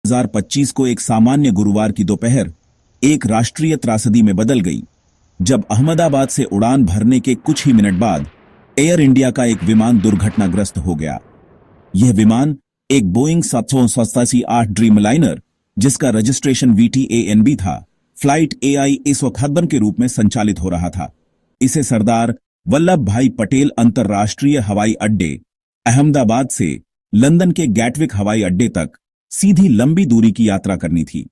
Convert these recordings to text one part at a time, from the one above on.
2025 को एक सामान्य गुरुवार की दोपहर एक राष्ट्रीय त्रासदी में बदल गई जब अहमदाबाद से उड़ान भरने के कुछ ही मिनट बाद एयर इंडिया का एक विमान दुर्घटनाग्रस्त हो गया। यह विमान एक बोइंग 787-8 ड्रीमलाइनर जिसका रजिस्ट्रेशन VTANB था, फ्लाइट AI-157 के रूप में संचालित हो रहा था। इसे सरदार वल्लभ भाई पटेल अंतर्राष्ट्रीय हवाई अड्डे अहमदाबाद से लंदन के गैटविक हवाई अड्डे तक सीधी लंबी दूरी की यात्रा करनी थी।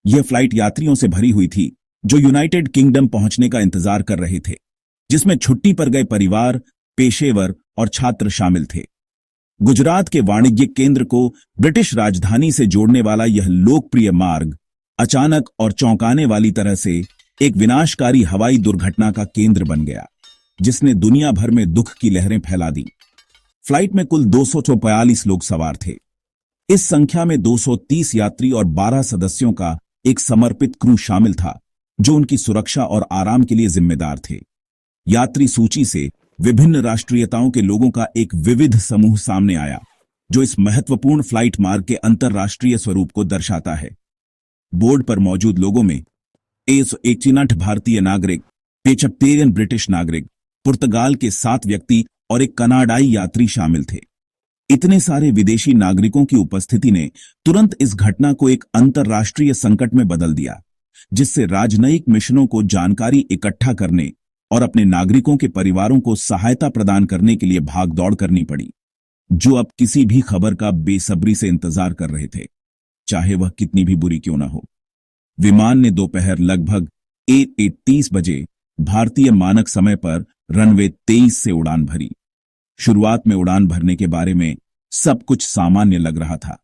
यह फ्लाइट यात्रियों से भरी हुई थी जो यूनाइटेड किंगडम पहुंचने का इंतजार कर रहे थे, जिसमें छुट्टी पर गए परिवार, पेशेवर और छात्र शामिल थे। गुजरात के वाणिज्यिक केंद्र को ब्रिटिश राजधानी से जोड़ने वाला यह लोकप्रिय मार्ग अचानक और चौंकाने वाली तरह से एक विनाशकारी हवाई दुर्घटना का केंद्र बन गया, जिसने दुनिया भर में दुख की लहरें फैला दी। फ्लाइट में कुल 242 लोग सवार थे। इस संख्या में 230 यात्री और 12 सदस्यों का एक समर्पित क्रू शामिल था जो उनकी सुरक्षा और आराम के लिए जिम्मेदार थे। यात्री सूची से विभिन्न राष्ट्रीयताओं के लोगों का एक विविध समूह सामने आया जो इस महत्वपूर्ण फ्लाइट मार्ग के अंतर्राष्ट्रीय स्वरूप को दर्शाता है। बोर्ड पर मौजूद लोगों में 168 भारतीय नागरिक, 75 ब्रिटिश नागरिक, पुर्तगाल के 7 व्यक्ति और एक कनाडाई यात्री शामिल थे। इतने सारे विदेशी नागरिकों की उपस्थिति ने तुरंत इस घटना को एक अंतर्राष्ट्रीय संकट में बदल दिया, जिससे राजनयिक मिशनों को जानकारी इकट्ठा करने और अपने नागरिकों के परिवारों को सहायता प्रदान करने के लिए भागदौड़ करनी पड़ी, जो अब किसी भी खबर का बेसब्री से इंतजार कर रहे थे, चाहे वह कितनी भी बुरी क्यों न हो। विमान ने दोपहर लगभग 1:30 बजे भारतीय मानक समय पर रनवे 23 से उड़ान भरी। शुरुआत में उड़ान भरने के बारे में सब कुछ सामान्य लग रहा था,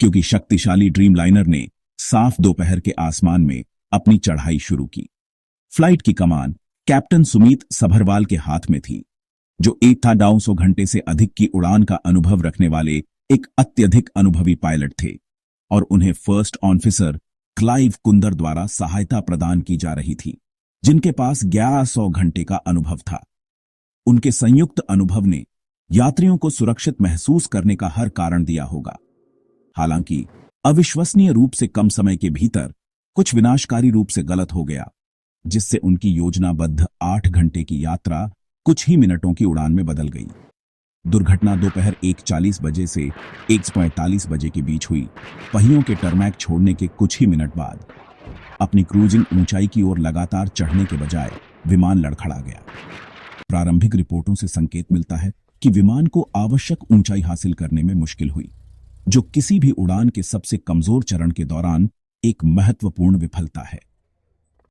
क्योंकि शक्तिशाली ड्रीमलाइनर ने साफ दोपहर के आसमान में अपनी चढ़ाई शुरू की। फ्लाइट की कमान कैप्टन सुमीत सभरवाल के हाथ में थी, जो 1,200 घंटे से अधिक की उड़ान का अनुभव रखने वाले एक अत्यधिक अनुभवी पायलट थे, और उन्हें फर्स्ट ऑफिसर क्लाइव कुंदर द्वारा सहायता प्रदान की जा रही थी, जिनके पास 1100 घंटे का अनुभव था। उनके संयुक्त अनुभव ने यात्रियों को सुरक्षित महसूस करने का हर कारण दिया होगा। हालांकि अविश्वसनीय रूप से कम समय के भीतर कुछ विनाशकारी रूप से गलत हो गया, जिससे उनकी योजनाबद्ध 8 घंटे की यात्रा कुछ ही मिनटों की उड़ान में बदल गई। दुर्घटना दोपहर 1:40 बजे से 1:45 बजे के बीच हुई। पहियों के टरमैक छोड़ने के कुछ ही मिनट बाद अपनी क्रूजिंग ऊंचाई की ओर लगातार चढ़ने के बजाय विमान लड़खड़ा गया। प्रारंभिक रिपोर्टों से संकेत मिलता है कि विमान को आवश्यक ऊंचाई हासिल करने में मुश्किल हुई, जो किसी भी उड़ान के सबसे कमजोर चरण के दौरान एक महत्वपूर्ण विफलता है।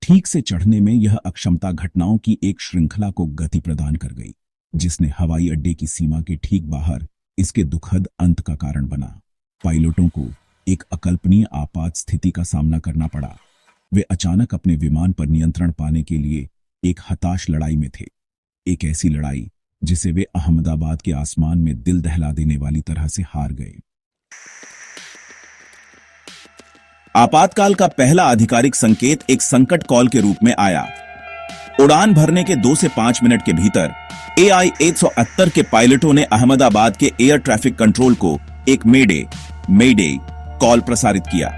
ठीक से चढ़ने में यह अक्षमता घटनाओं की एक श्रृंखला को गति प्रदान कर गई, जिसने हवाई अड्डे की सीमा के ठीक बाहर इसके दुखद अंत का कारण बना। पायलटों को एक अकल्पनीय आपात स्थिति का सामना करना पड़ा। वे अचानक अपने विमान पर नियंत्रण पाने के लिए एक हताश लड़ाई में थे, एक ऐसी लड़ाई जिसे वे अहमदाबाद के आसमान में दिल दहला देने वाली तरह से हार गए। आपातकाल का पहला आधिकारिक संकेत एक संकट कॉल के रूप में आया। उड़ान भरने के 2 से 5 मिनट के भीतर AI-168 के पायलटों ने अहमदाबाद के एयर ट्रैफिक कंट्रोल को एक मेडे कॉल प्रसारित किया।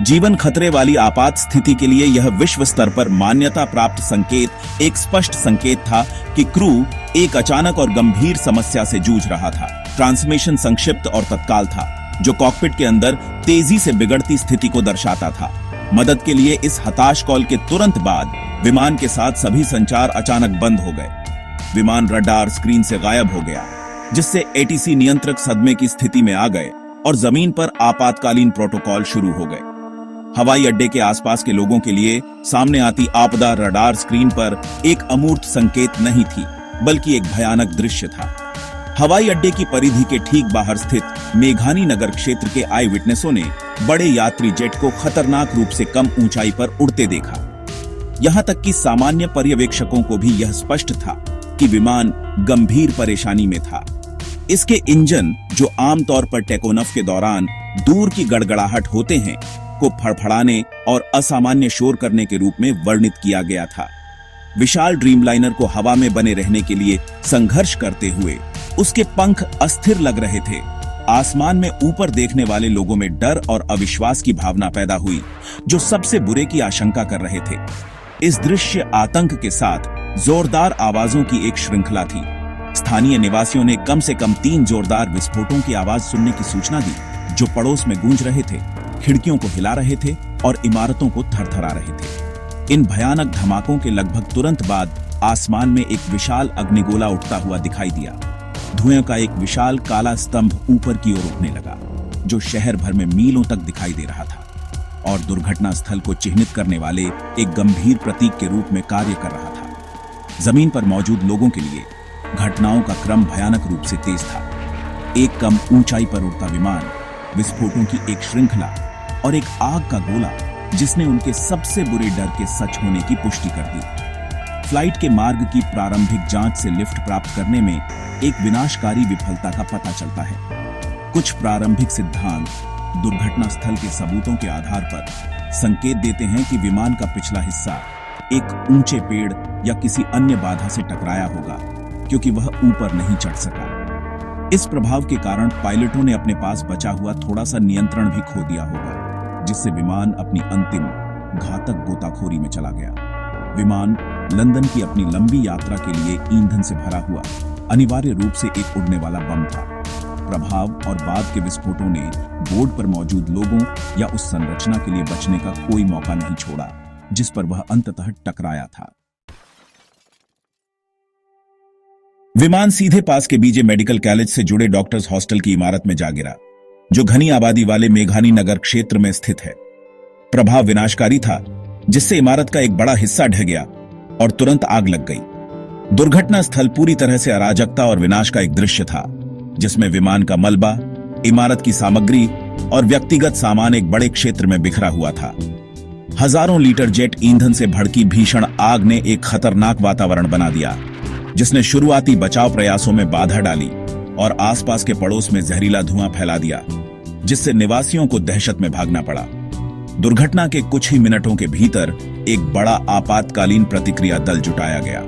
जीवन खतरे वाली आपात स्थिति के लिए यह विश्व स्तर पर मान्यता प्राप्त संकेत एक स्पष्ट संकेत था कि क्रू एक अचानक और गंभीर समस्या से जूझ रहा था। ट्रांसमिशन संक्षिप्त और तत्काल था, जो कॉकपिट के अंदर तेजी से बिगड़ती स्थिति को दर्शाता था। मदद के लिए इस हताश कॉल के तुरंत बाद विमान के साथ सभी संचार अचानक बंद हो गए। विमान रडार स्क्रीन से गायब हो गया, जिससे ATC नियंत्रक सदमे की स्थिति में आ गए और जमीन पर आपातकालीन प्रोटोकॉल शुरू हो गए। हवाई अड्डे के आसपास के लोगों के लिए सामने आती आपदा रडार स्क्रीन पर एक अमूर्त संकेत नहीं थी, बल्कि एक भयानक दृश्य था। हवाई अड्डे की परिधि के ठीक बाहर स्थित मेघानी नगर क्षेत्र के आई विटनेसों ने बड़े यात्री जेट को खतरनाक रूप से कम ऊंचाई पर उड़ते देखा। यहां तक कि सामान्य पर्यवेक्षकों को भी यह स्पष्ट था कि विमान गंभीर परेशानी में था। इसके इंजन, जो आमतौर पर टेकोनफ के दौरान दूर की गड़गड़ाहट होते हैं, को फड़फड़ाने और असामान्य शोर करने के रूप में वर्णित किया गया था। विशाल ड्रीमलाइनर को हवा में बने रहने के लिए संघर्ष करते हुए उसके पंख अस्थिर लग रहे थे। आसमान में ऊपर देखने वाले लोगों में डर और अविश्वास की भावना पैदा हुई, जो सबसे बुरे की आशंका कर रहे थे। इस दृश्य आतंक के साथ जोरदार आवाजों की एक श्रृंखला थी। स्थानीय निवासियों ने कम से कम 3 जोरदार विस्फोटों की आवाज सुनने की सूचना दी, जो पड़ोस में गूंज रहे थे, खिड़कियों को हिला रहे थे और इमारतों को थरथरा रहे थे। इन भयानक धमाकों के लगभग तुरंत बाद आसमान में एक विशाल अग्निगोला उठता हुआ दिखाई दिया। धुएं का एक विशाल काला स्तंभ ऊपर की ओर उठने लगा, जो शहर भर में मीलों तक दिखाई दे रहा था और दुर्घटना स्थल को चिन्हित करने वाले एक गंभीर प्रतीक के रूप में कार्य कर रहा था। जमीन पर मौजूद लोगों के लिए घटनाओं का क्रम भयानक रूप से तेज था। एक कम ऊंचाई पर उड़ता विमान, विस्फोटों की एक श्रृंखला और एक आग का गोला, जिसने उनके सबसे बुरे डर के सच होने की पुष्टि कर दी। फ्लाइट के मार्ग की प्रारंभिक जांच से लिफ्ट प्राप्त करने में एक विनाशकारी विफलता का पता चलता है। कुछ प्रारंभिक सिद्धांत दुर्घटना स्थल के सबूतों के आधार पर संकेत देते हैं कि विमान का पिछला हिस्सा एक ऊंचे पेड़ या किसी अन्य बाधा से टकराया होगा, क्योंकि वह ऊपर नहीं चढ़ सका। इस प्रभाव के कारण पायलटों ने अपने पास बचा हुआ थोड़ा सा नियंत्रण भी खो दिया होगा, जिससे विमान अपनी अंतिम घातक गोताखोरी में चला गया। विमान लंदन की अपनी लंबी यात्रा के लिए ईंधन से भरा हुआ अनिवार्य रूप से एक उड़ने वाला बम था। प्रभाव और बाद के विस्फोटों ने बोर्ड पर मौजूद लोगों या उस संरचना के लिए बचने का कोई मौका नहीं छोड़ा, जिस पर वह अंततः टकराया था। विमान सीधे पास के बीजे मेडिकल कॉलेज से जुड़े डॉक्टर्स हॉस्टल की इमारत में जा गिरा, जो घनी आबादी वाले मेघानी नगर क्षेत्र में स्थित है। प्रभाव विनाशकारी था, जिससे इमारत का एक बड़ा हिस्सा ढह गया और तुरंत आग लग गई। दुर्घटना स्थल पूरी तरह से अराजकता और विनाश का एक दृश्य था, जिसमें विमान का मलबा, इमारत की सामग्री और व्यक्तिगत सामान एक बड़े क्षेत्र में बिखरा हुआ था। हजारों लीटर जेट ईंधन से भड़की भीषण आग ने एक खतरनाक वातावरण बना दिया, जिसने शुरुआती बचाव प्रयासों में बाधा डाली और आसपास के पड़ोस में जहरीला धुआं फैला दिया, जिससे निवासियों को दहशत में भागना पड़ा। दुर्घटना के कुछ ही मिनटों के भीतर एक बड़ा आपातकालीन प्रतिक्रिया दल जुटाया गया।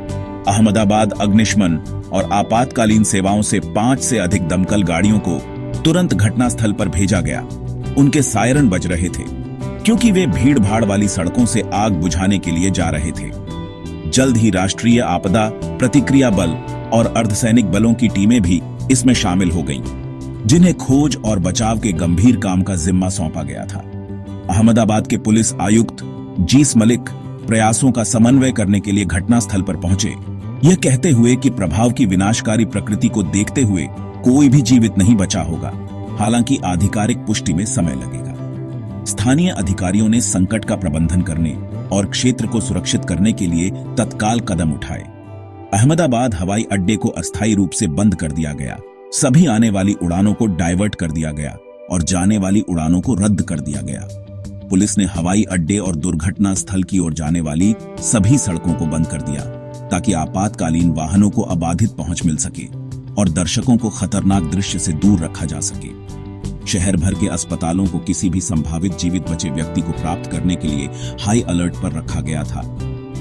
अहमदाबाद अग्निशमन और आपातकालीन सेवाओं से 5 से अधिक दमकल गाड़ियों को तुरंत घटनास्थल पर भेजा गया। उनके सायरन बज रहे थे, क्योंकि वे भीड़ भाड़ वाली सड़कों से आग बुझाने के लिए जा रहे थे। जल्द ही राष्ट्रीय आपदा प्रतिक्रिया बल और अर्धसैनिक बलों की टीमें भी इसमें शामिल हो गईं, जिन्हें खोज और बचाव के गंभीर काम का जिम्मा सौंपा गया था। अहमदाबाद के पुलिस आयुक्त जीस मलिक प्रयासों का समन्वय करने के लिए घटनास्थल पर पहुंचे, यह कहते हुए कि प्रभाव की विनाशकारी प्रकृति को देखते हुए कोई भी जीवित नहीं बचा होगा, हालांकि आधिकारिक पुष्टि में समय लगेगा। स्थानीय अधिकारियों ने संकट का प्रबंधन करने और क्षेत्र को सुरक्षित करने के लिए तत्काल कदम उठाए। अहमदाबाद हवाई अड्डे को अस्थायी रूप से बंद कर दिया गया, सभी आने वाली उड़ानों को डाइवर्ट कर दिया गया और जाने वाली उड़ानों को रद्द कर दिया गया। पुलिस ने हवाई अड्डे और दुर्घटना स्थल की ओर जाने वाली सभी सड़कों को बंद कर दिया, ताकि आपातकालीन वाहनों को अबाधित पहुंच मिल सके और दर्शकों को खतरनाक दृश्य से दूर रखा जा सके। शहर भर के अस्पतालों को किसी भी संभावित जीवित बचे व्यक्ति को प्राप्त करने के लिए हाई अलर्ट पर रखा गया था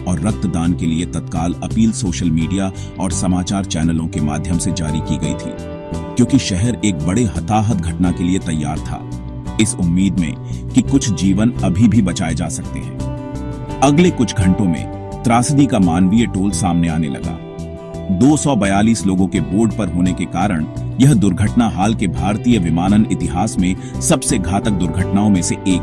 और रक्तदान के लिए तत्काल अपील सोशल मीडिया और समाचार चैनलों के माध्यम से जारी की गई थी, क्योंकि शहर एक बड़े हताहत घटना के लिए तैयार था, इस उम्मीद में कि कुछ जीवन अभी भी बचाए जा सकते हैं। अगले कुछ घंटों में त्रासदी का मानवीय टोल सामने आने लगा। 242 लोगों के बोर्ड पर होने के कारण यह दुर्घटना हाल के भारतीय विमानन इतिहास में सबसे घातक दुर्घटनाओं में से एक